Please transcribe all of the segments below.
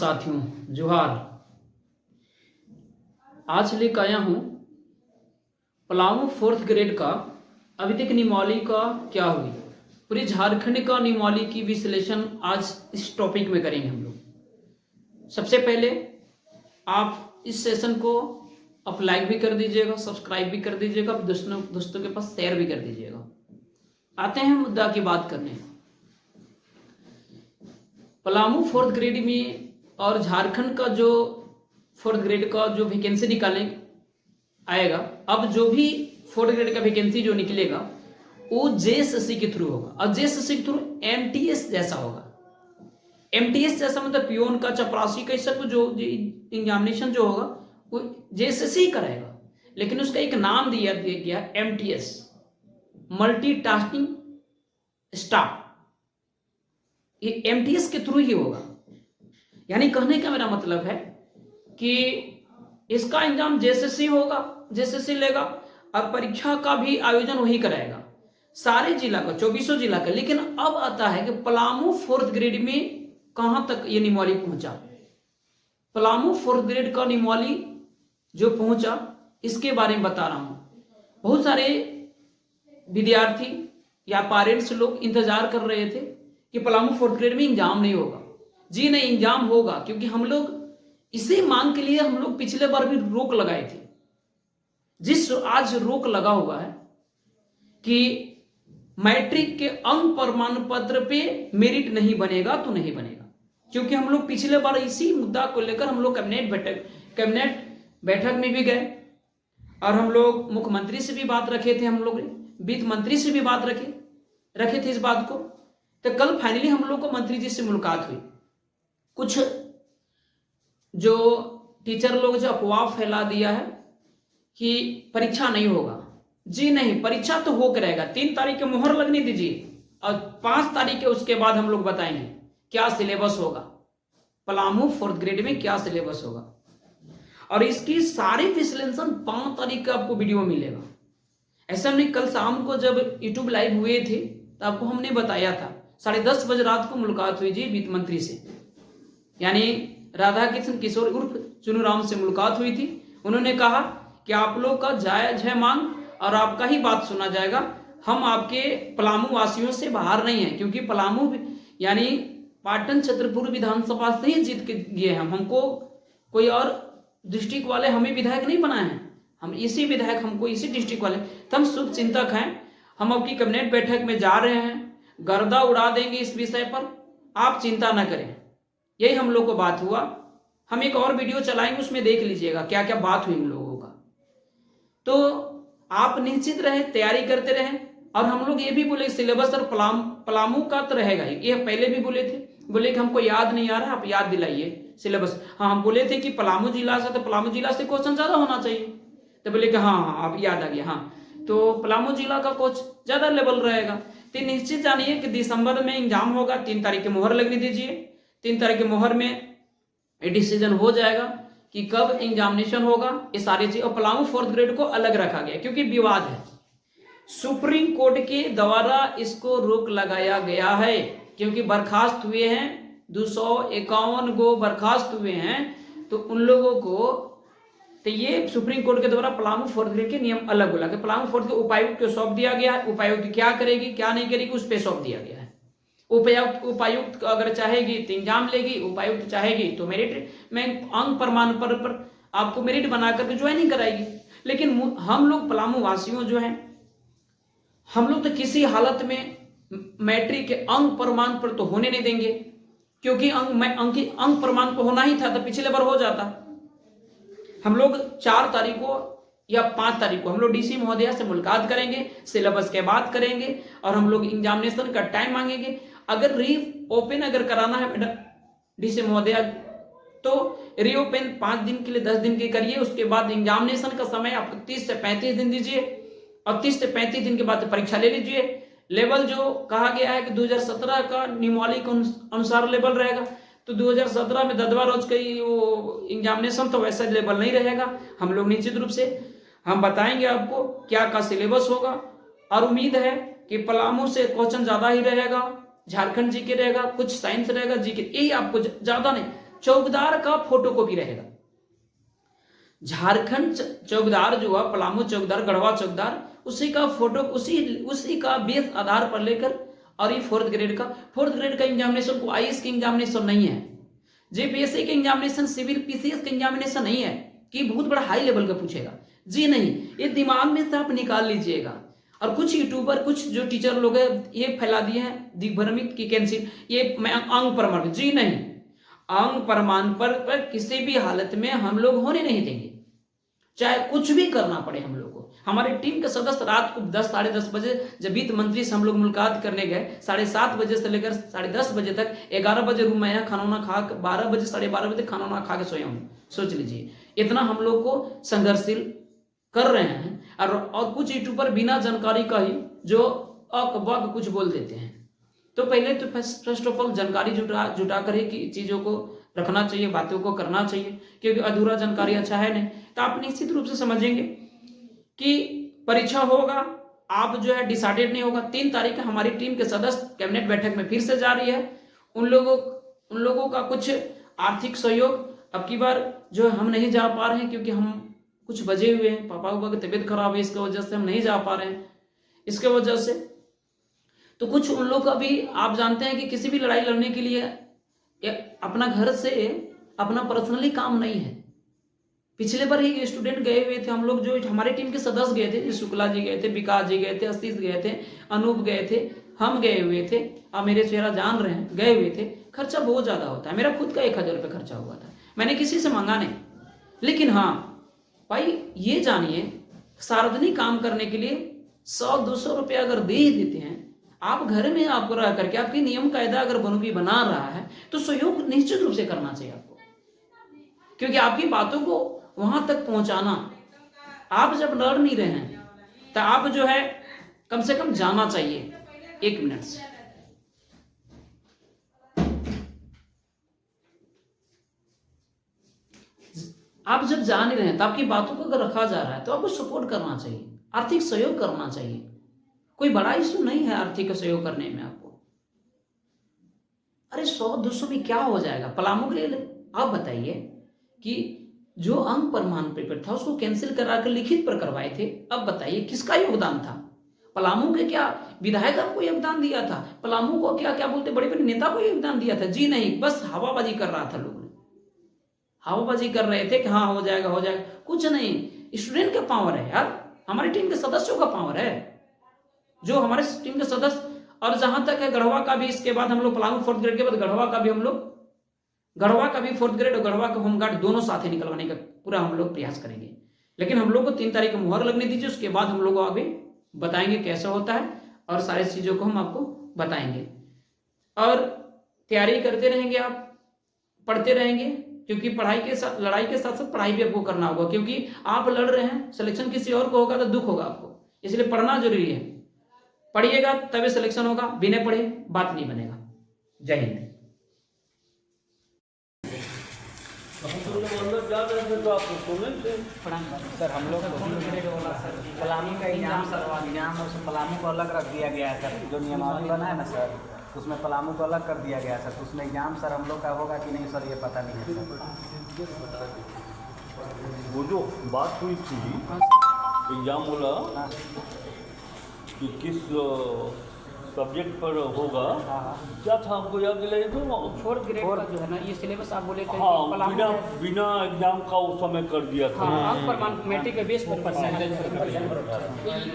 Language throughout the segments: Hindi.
साथियों जोहार। आज लेकर आया हूँ पलामू फोर्थ ग्रेड का अभी तक नियमावली का क्या हुई, पूरे झारखंड का नियमावली की विश्लेषण आज इस टॉपिक में करेंगे हम लोग। सबसे पहले आप इस सेशन को आप लाइक भी कर दीजिएगा, सब्सक्राइब भी कर दीजिएगा, दोस्तों के पास शेयर भी कर दीजिएगा। आते हैं मुद्दा की बात करने। पलामू फोर्थ ग्रेड में और झारखंड का जो फोर्थ ग्रेड का जो वैकेंसी निकालने आएगा, अब जो भी फोर्थ ग्रेड का वैकेंसी जो निकलेगा वो जेएसएससी के थ्रू होगा। और जेएसएससी के थ्रू एमटीएस जैसा होगा। एमटीएस जैसा मतलब पियोन का, चपरासी का, सब जो एग्जामिनेशन जो होगा वो जेएसएससी कराएगा, लेकिन उसका एक नाम दिया गया एमटीएस, मल्टीटास्किंग स्टाफ। ये एमटीएस के थ्रू ही होगा। यानी कहने का मेरा मतलब है कि इसका एग्जाम जेएसएससी होगा, जेएसएससी लेगा और परीक्षा का भी आयोजन वही कराएगा, सारे जिला का, 24 जिला का। लेकिन अब आता है कि पलामू फोर्थ ग्रेड में कहां तक ये नियमावली पहुंचा। पलामू फोर्थ ग्रेड का नियमावली जो पहुंचा इसके बारे में बता रहा हूं। बहुत सारे विद्यार्थी या पेरेंट्स लोग इंतजार कर रहे थे कि पलामू फोर्थ ग्रेड में एग्जाम नहीं होगा। जी नहीं, एग्जाम होगा, क्योंकि हम लोग इसी मांग के लिए हम लोग पिछले बार भी रोक लगाए थे। जिस आज रोक लगा हुआ है कि मैट्रिक के अंक प्रमाण पत्र पे मेरिट नहीं बनेगा तो नहीं बनेगा, क्योंकि हम लोग पिछले बार इसी मुद्दा को लेकर हम लोग कैबिनेट बैठक में भी गए और हम लोग मुख्यमंत्री से भी बात रखे थे, हम लोग वित्त मंत्री से भी बात रखे थे इस बात को। तो कल फाइनली हम लोग को मंत्री जी से मुलाकात हुई। कुछ जो टीचर लोग जो अफवाह फैला दिया है कि परीक्षा नहीं होगा, जी नहीं, परीक्षा तो हो करेगा। 3 तारीख के मुहर लगने दीजिए और 5 तारीख के उसके बाद हम लोग बताएंगे क्या सिलेबस होगा, पलामू फोर्थ ग्रेड में क्या सिलेबस होगा। और इसकी सारी विश्लेषण 5 तारीख का आपको वीडियो मिलेगा। ऐसा हमने कल शाम को जब यूट्यूब लाइव हुए थे तो आपको हमने बताया था, 10:30 बजे रात को मुलाकात हुई जी वित्त मंत्री से, यानी राधा कृष्ण किशोर उर्फ चुनूराम से मुलाकात हुई थी। उन्होंने कहा कि आप लोग का जायज है मांग और आपका ही बात सुना जाएगा। हम आपके पलामू वासियों से बाहर नहीं है, क्योंकि पलामू यानी पाटन छतरपुर विधानसभा से ही जीत के गए हैं। हमको कोई और डिस्ट्रिक्ट वाले हमें विधायक नहीं बनाए हैं, हम इसी विधायक हमको इसी डिस्ट्रिक्ट वाले, तो हम शुभ चिंतक हैं। हम आपकी कैबिनेट बैठक में जा रहे हैं, गर्दा उड़ा देंगे इस विषय पर, आप चिंता न करें। यही हम लोग को बात हुआ। हम एक और वीडियो चलाएंगे, उसमें देख लीजिएगा क्या क्या बात हुई हम लोगों का। तो आप निश्चित रहे, तैयारी करते रहें। और हम लोग ये भी बोले सिलेबस और पलामू का तो रहेगा, ये पहले भी बोले थे, बोले कि हमको याद नहीं आ रहा, आप याद दिलाइए सिलेबस। हाँ, हम बोले थे कि पलामू जिला से, तो पलामू जिला से क्वेश्चन ज्यादा होना चाहिए, तो बोले कि हाँ आप याद आ गया, हाँ तो पलामू जिला का कुछ ज्यादा लेवल रहेगा। तो निश्चित जानिए कि दिसंबर में एग्जाम होगा, 3 तारीख की मुहर लगने दीजिए। 3 तारीख की मुहर में डिसीजन हो जाएगा कि कब एग्जामिनेशन होगा, ये सारी चीज। और पलामू फोर्थ ग्रेड को अलग रखा गया क्योंकि विवाद है, सुप्रीम कोर्ट के द्वारा इसको रोक लगाया गया है, क्योंकि बर्खास्त हुए हैं 251 गो बर्खास्त हुए हैं, तो उन लोगों को, तो ये सुप्रीम कोर्ट के द्वारा पलामू फोर्थ ग्रेड के नियम अलग हो लगे। पलामू फोर्थ के उपायुक्त को सौंप दिया गया है, उपायुक्त क्या करेगी क्या नहीं करेगी उस पर सौंप दिया गया है। उपायुक्त अगर चाहेगी तो एग्जाम लेगी, उपायुक्त चाहेगी तो मेरिट में अंक प्रमाण पत्र पर आपको मेरिट बना करके ज्वाइनिंग कराएगी। लेकिन हम लोग पलामू वासियों जो हैं, हम लोग तो किसी हालत में मैट्रिक के अंक प्रमाण पर तो होने नहीं देंगे, क्योंकि अंक प्रमाण पर होना ही था तो पिछले बार हो जाता। हम लोग 4 तारीख को या 5 तारीख को हम लोग डीसी महोदया से मुलाकात करेंगे, सिलेबस के बात करेंगे और हम लोग एग्जामिनेशन का टाइम मांगेंगे। अगर रीओपन अगर कराना है मैडम डीसी महोदया, तो रीओपन 5 दिन के लिए 10 दिन के करिए, उसके बाद एग्जामिनेशन का समय आप 30 से 35 दिन दीजिए और 30 से 35 दिन के बाद परीक्षा ले लीजिए। लेवल जो कहा गया है कि 2017 का नियमावली के अनुसार लेवल रहेगा, तो 2017 में 10वां रोज का वो एग्जामिनेशन, तो वैसा लेवल नहीं रहेगा। हम लोग निश्चित रूप से हम बताएंगे आपको क्या का सिलेबस होगा, और उम्मीद है कि पलामू से क्वेश्चन ज्यादा ही रहेगा, झारखंड जी के रहेगा, कुछ साइंस रहेगा, जी के, यही आपको ज्यादा नहीं चौकीदार का फोटोकॉपी रहेगा। झारखंड चौकीदार जो है, पलामू चौकीदार, गढ़वा चौकीदार, उसी का फोटो उसी का बेस आधार पर लेकर, और ये फोर्थ ग्रेड का एग्जामिनेशन को आईएएस के एग्जामिनेशन नहीं है, जेपीएससी के एग्जामिनेशन, सिविल पीसीएस के एग्जामिनेशन नहीं है कि बहुत बड़ा हाई लेवल का पूछेगा। जी नहीं, ये दिमाग में से आप निकाल लीजिएगा। और कुछ यूट्यूबर, कुछ जो टीचर लोग हैं, ये फैला दिए हैं दिग्भ्रमित की कैंसिल, ये मैं अंग प्रमाण, जी नहीं, अंग प्रमाण पर किसी भी हालत में हम लोग होने नहीं देंगे, चाहे कुछ भी करना पड़े हम लोग को। हमारे टीम के सदस्य रात को 10 साढ़े 10 बजे जब वित्त मंत्री से हम लोग मुलाकात करने गए, 7:30 बजे से लेकर 10:30 बजे तक, 11 बजे रूम में आया, खाना वाना खा, 12 बजे 12:30 बजे खाना वाना खा के सोया हूँ। सोच लीजिए, इतना हम लोग को संघर्षशील कर रहे हैं। और कुछ यूट्यूबर बिना जानकारी का ही जो अक बक कुछ बोल देते हैं। तो पहले तो फर्स्ट ऑफ ऑल जानकारी जुटा कर ही चीज़ों को रखना चाहिए, बातों को करना चाहिए, क्योंकि अधूरा जानकारी अच्छा है नहीं। तो आप निश्चित रूप से समझेंगे कि परीक्षा होगा, आप जो है डिसाइडेड नहीं होगा। 3 तारीख हमारी टीम के सदस्य कैबिनेट बैठक में फिर से जा रही है। उन लोगों का कुछ आर्थिक सहयोग अब की बार जो हम नहीं जा पा रहे हैं, क्योंकि हम कुछ बजे हुए हैं, पापा की तबीयत खराब है, इसके वजह से हम नहीं जा पा रहे हैं। इसके वजह से तो कुछ उन लोग का भी, आप जानते हैं कि किसी भी लड़ाई लड़ने के लिए अपना घर से अपना पर्सनली काम नहीं है। पिछले बार ही स्टूडेंट गए हुए थे, हम लोग जो हमारे टीम के सदस्य गए थे, शुक्ला जी गए थे, विकास जी गए थे, आशीष गए थे, अनूप गए थे, हम गए हुए थे, आप मेरे चेहरा जान रहे हैं, गए हुए थे। खर्चा बहुत ज्यादा होता है, मेरा खुद का 1000 रुपये खर्चा हुआ था, मैंने किसी से मांगा नहीं। लेकिन हाँ भाई, ये जानिए, सार्वजनिक काम करने के लिए 100-200 रुपये अगर दे ही देते हैं, आप घर में आपको रह करके आपकी नियम कायदा अगर बनूबी बना रहा है, तो सहयोग निश्चित रूप से करना चाहिए आपको, क्योंकि आपकी बातों को वहां तक पहुंचाना, आप जब लड़ नहीं रहे हैं तो आप जो है कम से कम जाना चाहिए 1 मिनट से। आप जब जा नहीं रहे हैं तो आपकी बातों को अगर रखा जा रहा है तो आपको सपोर्ट करना चाहिए, आर्थिक सहयोग करना चाहिए। कोई बड़ा इशू नहीं है आर्थिक सहयोग करने में आपको। अरे 100-200 में क्या हो जाएगा? पलामू के लिए आप बताइए कि जो अंक प्रमाण पेपर था उसको कैंसिल करा कर लिखित पर करवाए थे। अब बताइए किसका योगदान था? पलामू के क्या विधायक को योगदान दिया था? पलामू को क्या बोलते बड़े बड़े नेता को योगदान दिया था? जी नहीं, बस हवाबाजी कर रहा था, लोग हवाबाजी कर रहे थे कि हाँ हो जाएगा हो जाएगा। कुछ नहीं, स्टूडेंट का पावर है यार, हमारी टीम के सदस्यों का पावर है, जो हमारे टीम के सदस्य। और जहां तक है गढ़वा का भी, इसके बाद हम लोग पलामू 4th ग्रेड के बाद गढ़वा का भी 4th ग्रेड और गढ़वा का होमगार्ड दोनों साथ ही निकलवाने का पूरा हम लोग प्रयास करेंगे। लेकिन हम लोग को 3 तारीख को मुहर लगने दीजिए, उसके बाद हम लोग आगे बताएंगे कैसा होता है और सारी चीजों को हम आपको बताएंगे। और तैयारी करते रहेंगे, आप पढ़ते रहेंगे, क्योंकि पढ़ाई के साथ लड़ाई के साथ साथ पढ़ाई भी आपको करना होगा, क्योंकि आप लड़ रहे हैं, सिलेक्शन किसी और को होगा तो दुख होगा आपको, इसलिए पढ़ना जरूरी है। पढ़िएगा तभी सिलेक्शन होगा, बिना पढ़े बात नहीं बनेगा। जय हिंद। सर हम लोग पलामू का एग्जाम और पलामू को अलग रख दिया गया है सर, जो नियमावली बना है ना सर, उसमें पलामू को अलग कर दिया गया है सर, तो उसमें एग्जाम सर हम लोग का होगा कि नहीं सर, ये पता नहीं है सर। वो जो बात हुई थी एग्जाम वाला कि किस सब्जेक्ट पर होगा, क्या था हमको याद दिलाइए तो? 4th ग्रेड का जो है ना, ये सिलेबस आप बोले थे। हाँ, बिना एग्जाम का उस समय कर दिया था। हाँ, अंक प्रमाण मैट्रिक के बेस पर परसेंटेज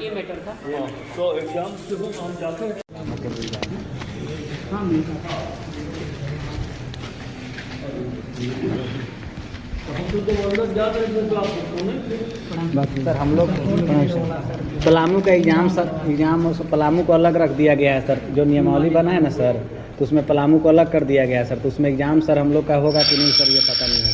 ये मैटर था। तो एग्जाम से हम जाते हैं। सर हम लोग पलामू का एग्जाम और पलामू को अलग रख दिया गया है सर, जो नियमावली बना है ना सर, तो उसमें पलामू को अलग कर दिया गया है सर, तो उसमें एग्जाम सर हम लोग का होगा कि नहीं सर, ये पता नहीं है।